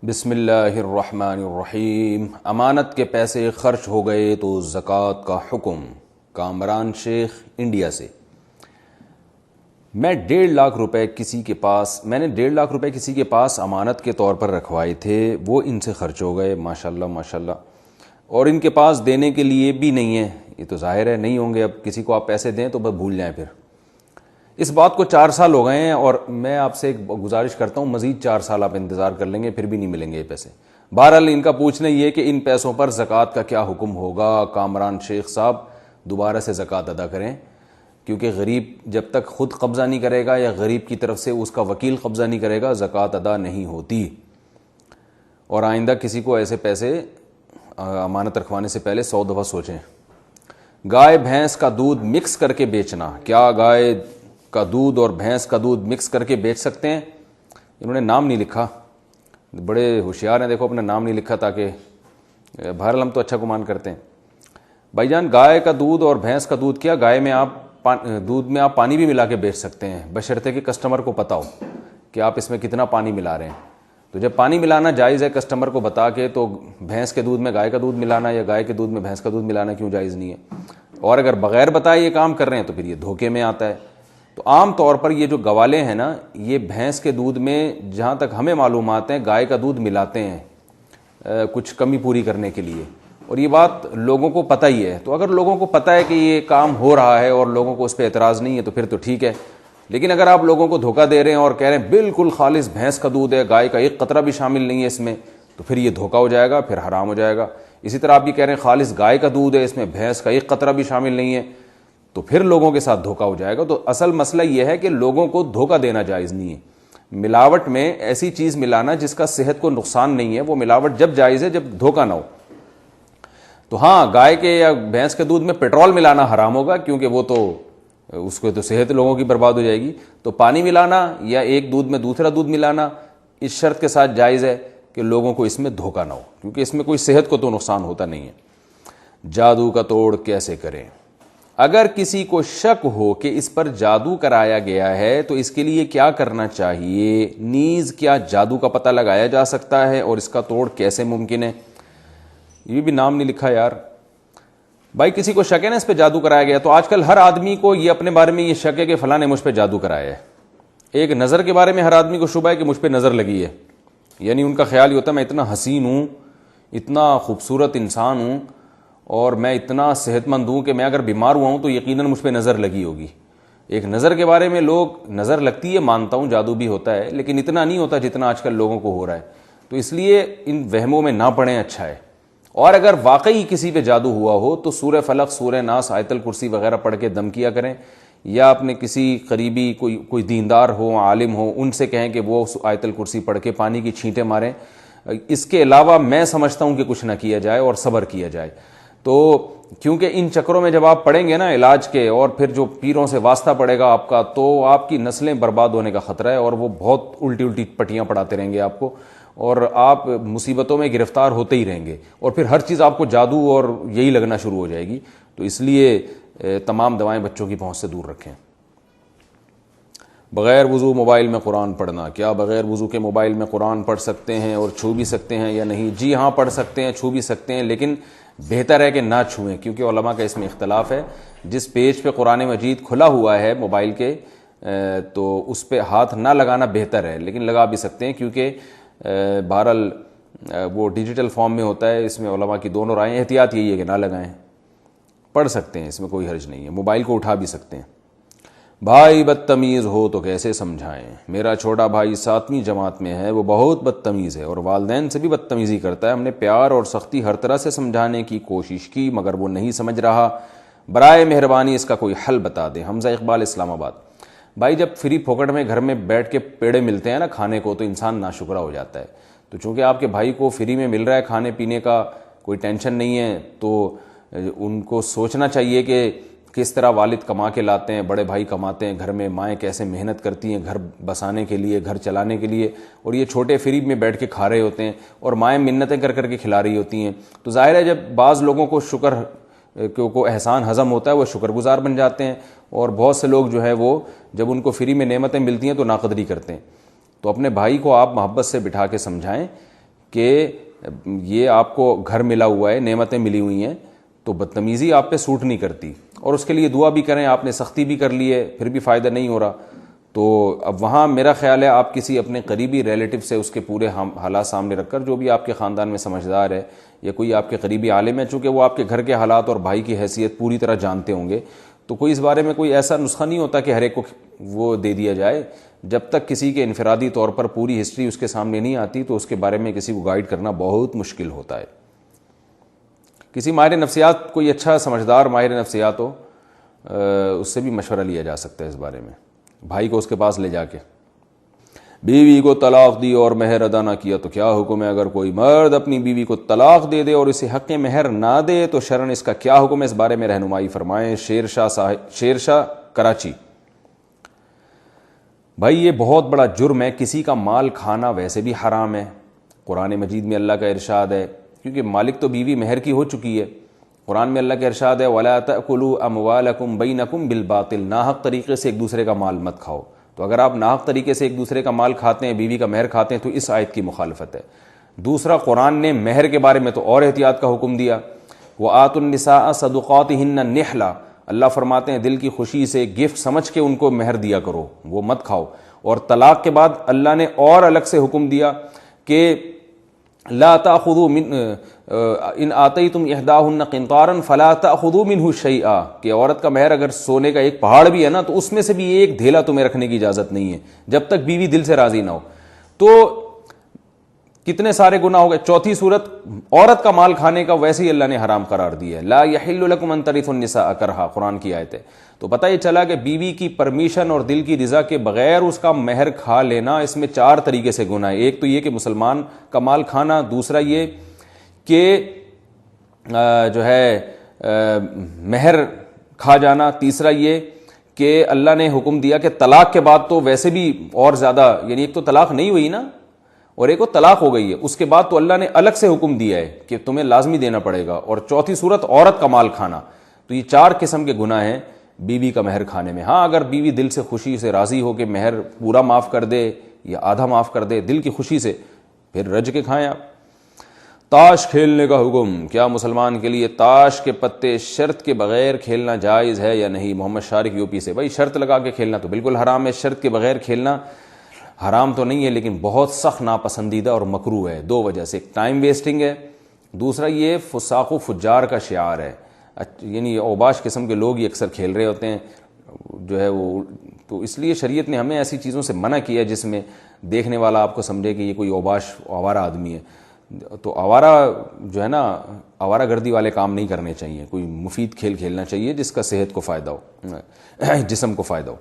بسم اللہ الرحمن الرحیم۔ امانت کے پیسے خرچ ہو گئے تو زکوٰۃ کا حکم۔ کامران شیخ، انڈیا سے۔ میں نے 1.5 لاکھ روپے کسی کے پاس امانت کے طور پر رکھوائے تھے، وہ ان سے خرچ ہو گئے، ماشاءاللہ ماشاءاللہ، اور ان کے پاس دینے کے لیے بھی نہیں ہے۔ یہ تو ظاہر ہے نہیں ہوں گے، اب کسی کو آپ پیسے دیں تو بس بھول جائیں۔ پھر اس بات کو 4 سال ہو گئے ہیں، اور میں آپ سے ایک گزارش کرتا ہوں مزید 4 سال آپ انتظار کر لیں گے، پھر بھی نہیں ملیں گے یہ پیسے۔ بہرحال ان کا پوچھنا یہ کہ ان پیسوں پر زکوٰۃ کا کیا حکم ہوگا۔ کامران شیخ صاحب، دوبارہ سے زکوٰۃ ادا کریں، کیونکہ غریب جب تک خود قبضہ نہیں کرے گا یا غریب کی طرف سے اس کا وکیل قبضہ نہیں کرے گا، زکوٰۃ ادا نہیں ہوتی۔ اور آئندہ کسی کو ایسے پیسے امانت رکھوانے سے پہلے 100 دفعہ سوچیں۔ گائے بھینس کا دودھ مکس کر کے بیچنا، کیا گائے کا دودھ اور بھینس کا دودھ مکس کر کے بیچ سکتے ہیں؟ انہوں نے نام نہیں لکھا، بڑے ہوشیار ہیں، دیکھو اپنا نام نہیں لکھا تاکہ بہرحال ہم تو اچھا گمان کرتے ہیں۔ بھائی جان، گائے کا دودھ اور بھینس کا دودھ، کیا گائے میں دودھ میں آپ پانی بھی ملا کے بیچ سکتے ہیں، بشرطے کہ کسٹمر کو پتہ ہو کہ آپ اس میں کتنا پانی ملا رہے ہیں۔ تو جب پانی ملانا جائز ہے کسٹمر کو بتا کے، تو بھینس کے دودھ میں گائے کا دودھ ملانا یا گائے کے دودھ میں بھینس کا دودھ ملانا کیوں جائز نہیں ہے؟ اور اگر بغیر بتائے یہ کام کر رہے ہیں تو پھر یہ دھوکے میں آتا ہے۔ تو عام طور پر یہ جو گوالے ہیں نا، یہ بھینس کے دودھ میں جہاں تک ہمیں معلومات ہیں گائے کا دودھ ملاتے ہیں کچھ کمی پوری کرنے کے لیے، اور یہ بات لوگوں کو پتہ ہی ہے۔ تو اگر لوگوں کو پتہ ہے کہ یہ کام ہو رہا ہے اور لوگوں کو اس پہ اعتراض نہیں ہے تو پھر تو ٹھیک ہے۔ لیکن اگر آپ لوگوں کو دھوکہ دے رہے ہیں اور کہہ رہے ہیں بالکل خالص بھینس کا دودھ ہے، گائے کا ایک قطرہ بھی شامل نہیں ہے اس میں، تو پھر یہ دھوکہ ہو جائے گا، پھر حرام ہو جائے گا۔ اسی طرح آپ یہ کہہ رہے ہیں خالص گائے کا دودھ ہے، اس میں بھینس کا ایک قطرہ بھی شامل نہیں ہے، تو پھر لوگوں کے ساتھ دھوکہ ہو جائے گا۔ تو اصل مسئلہ یہ ہے کہ لوگوں کو دھوکہ دینا جائز نہیں ہے۔ ملاوٹ میں ایسی چیز ملانا جس کا صحت کو نقصان نہیں ہے، وہ ملاوٹ جب جائز ہے جب دھوکہ نہ ہو۔ تو ہاں، گائے کے یا بھینس کے دودھ میں پیٹرول ملانا حرام ہوگا، کیونکہ وہ تو اس کو تو صحت لوگوں کی برباد ہو جائے گی۔ تو پانی ملانا یا ایک دودھ میں دوسرا دودھ ملانا اس شرط کے ساتھ جائز ہے کہ لوگوں کو اس میں دھوکہ نہ ہو، کیونکہ اس میں کوئی صحت کو تو نقصان ہوتا نہیں ہے۔ جادو کا توڑ کیسے کریں؟ اگر کسی کو شک ہو کہ اس پر جادو کرایا گیا ہے تو اس کے لیے کیا کرنا چاہیے؟ نیز کیا جادو کا پتہ لگایا جا سکتا ہے اور اس کا توڑ کیسے ممکن ہے؟ یہ بھی نام نہیں لکھا یار۔ بھائی کسی کو شک ہے نا اس پہ جادو کرایا گیا، تو آج کل ہر آدمی کو یہ اپنے بارے میں یہ شک ہے کہ فلاں نے مجھ پہ جادو کرایا ہے۔ ایک نظر کے بارے میں ہر آدمی کو شبہ ہے کہ مجھ پہ نظر لگی ہے، یعنی ان کا خیال یہ ہوتا ہے میں اتنا حسین ہوں، اتنا خوبصورت انسان ہوں، اور میں اتنا صحت مند ہوں کہ میں اگر بیمار ہوا ہوں تو یقیناً مجھ پہ نظر لگی ہوگی۔ ایک نظر کے بارے میں لوگ نظر لگتی ہے مانتا ہوں، جادو بھی ہوتا ہے، لیکن اتنا نہیں ہوتا جتنا آج کل لوگوں کو ہو رہا ہے۔ تو اس لیے ان وہموں میں نہ پڑیں، اچھا ہے۔ اور اگر واقعی کسی پہ جادو ہوا ہو تو سورہ فلق، سورہ ناس، آیت الکرسی وغیرہ پڑھ کے دم کیا کریں، یا اپنے کسی قریبی کوئی دیندار ہو، عالم ہو، ان سے کہیں کہ وہ آیت الکرسی پڑھ کے پانی کی چھینٹیں ماریں۔ اس کے علاوہ میں سمجھتا ہوں کہ کچھ نہ کیا جائے اور صبر کیا جائے۔ تو کیونکہ ان چکروں میں جب آپ پڑیں گے نا علاج کے، اور پھر جو پیروں سے واسطہ پڑے گا آپ کا، تو آپ کی نسلیں برباد ہونے کا خطرہ ہے، اور وہ بہت الٹی پٹیاں پڑھاتے رہیں گے آپ کو، اور آپ مصیبتوں میں گرفتار ہوتے ہی رہیں گے، اور پھر ہر چیز آپ کو جادو اور یہی لگنا شروع ہو جائے گی۔ تو اس لیے تمام دوائیں بچوں کی پہنچ سے دور رکھیں۔ بغیر وضو موبائل میں قرآن پڑھنا، کیا بغیر وضو کے موبائل میں قرآن پڑھ سکتے ہیں اور چھو بھی سکتے ہیں یا نہیں؟ جی ہاں، پڑھ سکتے ہیں، چھو بھی سکتے ہیں، لیکن بہتر ہے کہ نہ چھوئیں، کیونکہ علماء کا اس میں اختلاف ہے۔ جس پیج پہ قرآن مجید کھلا ہوا ہے موبائل کے، تو اس پہ ہاتھ نہ لگانا بہتر ہے، لیکن لگا بھی سکتے ہیں، کیونکہ بہرحال وہ ڈیجیٹل فارم میں ہوتا ہے۔ اس میں علماء کی دونوں رائیں، احتیاط یہی ہے کہ نہ لگائیں۔ پڑھ سکتے ہیں، اس میں کوئی حرج نہیں ہے، موبائل کو اٹھا بھی سکتے ہیں۔ بھائی بدتمیز ہو تو کیسے سمجھائیں؟ میرا چھوٹا بھائی 7ویں جماعت میں ہے، وہ بہت بدتمیز ہے اور والدین سے بھی بدتمیزی کرتا ہے۔ ہم نے پیار اور سختی ہر طرح سے سمجھانے کی کوشش کی مگر وہ نہیں سمجھ رہا، برائے مہربانی اس کا کوئی حل بتا دیں۔ حمزہ اقبال، اسلام آباد۔ بھائی جب فری پھوکٹ میں گھر میں بیٹھ کے پیڑے ملتے ہیں نا کھانے کو، تو انسان ناشکرا ہو جاتا ہے۔ تو چونکہ آپ کے بھائی کو فری میں مل رہا ہے کھانے پینے کا، کوئی ٹینشن نہیں ہے، تو ان کو سوچنا چاہیے کہ کس طرح والد کما کے لاتے ہیں، بڑے بھائی کماتے ہیں، گھر میں مائیں کیسے محنت کرتی ہیں گھر بسانے کے لیے، گھر چلانے کے لیے، اور یہ چھوٹے فری میں بیٹھ کے کھا رہے ہوتے ہیں، اور مائیں منتیں کر کر کے کھلا رہی ہوتی ہیں۔ تو ظاہر ہے جب بعض لوگوں کو شکر کو احسان ہضم ہوتا ہے، وہ شکر گزار بن جاتے ہیں، اور بہت سے لوگ جو ہے وہ جب ان کو فری میں نعمتیں ملتی ہیں تو ناقدری کرتے ہیں۔ تو اپنے بھائی کو آپ محبت سے بٹھا کے سمجھائیں کہ یہ آپ کو گھر ملا ہوا ہے, نعمتیں ملی ہوئی ہیں, تو بدتمیزی آپ پہ سوٹ نہیں کرتی, اور اس کے لیے دعا بھی کریں, آپ نے سختی بھی کر لی ہے پھر بھی فائدہ نہیں ہو رہا, تو اب وہاں میرا خیال ہے آپ کسی اپنے قریبی ریلیٹو سے اس کے پورے حالات سامنے رکھ کر, جو بھی آپ کے خاندان میں سمجھدار ہے یا کوئی آپ کے قریبی عالم ہے, چونکہ وہ آپ کے گھر کے حالات اور بھائی کی حیثیت پوری طرح جانتے ہوں گے, تو کوئی اس بارے میں کوئی ایسا نسخہ نہیں ہوتا کہ ہر ایک کو وہ دے دیا جائے. جب تک کسی کے انفرادی طور پر پوری ہسٹری اس کے سامنے نہیں آتی تو اس کے بارے میں کسی کو گائیڈ کرنا بہت مشکل ہوتا ہے. کسی ماہر نفسیات, کوئی اچھا سمجھدار ماہر نفسیات ہو, اس سے بھی مشورہ لیا جا سکتا ہے اس بارے میں, بھائی کو اس کے پاس لے جا کے. بیوی کو طلاق دی اور مہر ادا نہ کیا تو کیا حکم ہے؟ اگر کوئی مرد اپنی بیوی کو طلاق دے دے اور اسے حق مہر نہ دے تو شرعاً اس کا کیا حکم ہے؟ اس بارے میں رہنمائی فرمائیں. شیر شاہ کراچی. بھائی یہ بہت بڑا جرم ہے, کسی کا مال کھانا ویسے بھی حرام ہے, قرآن مجید میں اللہ کا ارشاد ہے, کیونکہ مالک تو بیوی مہر کی ہو چکی ہے. قرآن میں اللہ کا ارشاد ہے وَلَا تَأْكُلُوا أَمْوَالَكُمْ بَيْنَكُمْ بِالْبَاطِلِ, ناحق طریقے سے ایک دوسرے کا مال مت کھاؤ. تو اگر آپ ناحق طریقے سے ایک دوسرے کا مال کھاتے ہیں, بیوی کا مہر کھاتے ہیں, تو اس آیت کی مخالفت ہے. دوسرا, قرآن نے مہر کے بارے میں تو اور احتیاط کا حکم دیا, وَآتُوا النِّسَاءَ صَدُقَاتِهِنَّ نِحْلًا, اللہ فرماتے ہیں دل کی خوشی سے گفٹ سمجھ کے ان کو مہر دیا کرو, وہ مت کھاؤ. اور طلاق کے بعد اللہ نے اور الگ سے حکم دیا کہ لا تأخذوا من ان آتیتم احداہن قنطارا فلا تأخذوا منہ شیئا, کہ عورت کا مہر اگر سونے کا ایک پہاڑ بھی ہے نا تو اس میں سے بھی ایک دھیلا تمہیں رکھنے کی اجازت نہیں ہے جب تک بیوی دل سے راضی نہ ہو. تو کتنے سارے گناہ ہو گئے. چوتھی صورت, عورت کا مال کھانے کا ویسے ہی اللہ نے حرام قرار دیا ہے, لا یحل لکم ان ترثوا النساء کرہا, قرآن کی آیت ہے. تو پتہ یہ چلا کہ بیوی کی پرمیشن اور دل کی رضا کے بغیر اس کا مہر کھا لینا, اس میں 4 طریقے سے گناہ ہے. ایک تو یہ کہ مسلمان کا مال کھانا, دوسرا یہ کہ جو ہے مہر کھا جانا, تیسرا یہ کہ اللہ نے حکم دیا کہ طلاق کے بعد تو ویسے بھی اور زیادہ, یعنی ایک تو طلاق نہیں ہوئی نا اور ایک وہ طلاق ہو گئی ہے, اس کے بعد تو اللہ نے الگ سے حکم دیا ہے کہ تمہیں لازمی دینا پڑے گا. اور چوتھی صورت عورت کا مال کھانا. تو یہ 4 قسم کے گناہ ہیں بیوی کا مہر کھانے میں. ہاں اگر بیوی دل سے خوشی سے راضی ہو کہ مہر پورا معاف کر دے یا آدھا معاف کر دے دل کی خوشی سے, پھر رج کے کھائیں آپ. تاش کھیلنے کا حکم, کیا مسلمان کے لیے تاش کے پتے شرط کے بغیر کھیلنا جائز ہے یا نہیں؟ محمد شارق یو پی سے. بھائی شرط لگا کے کھیلنا تو بالکل حرام ہے, شرط کے بغیر کھیلنا حرام تو نہیں ہے لیکن بہت سخت ناپسندیدہ اور مکروہ ہے. 2 وجہ سے, ایک ٹائم ویسٹنگ ہے, دوسرا یہ فساق و فجار کا شعار ہے, یعنی اوباش قسم کے لوگ یہ اکثر کھیل رہے ہوتے ہیں جو ہے وہ. تو اس لیے شریعت نے ہمیں ایسی چیزوں سے منع کیا جس میں دیکھنے والا آپ کو سمجھے کہ یہ کوئی اوباش آوارہ آدمی ہے. تو آوارہ جو ہے نا, آوارہ گردی والے کام نہیں کرنے چاہیے, کوئی مفید کھیل کھیلنا چاہیے جس کا صحت کو فائدہ ہو, جسم کو فائدہ ہو.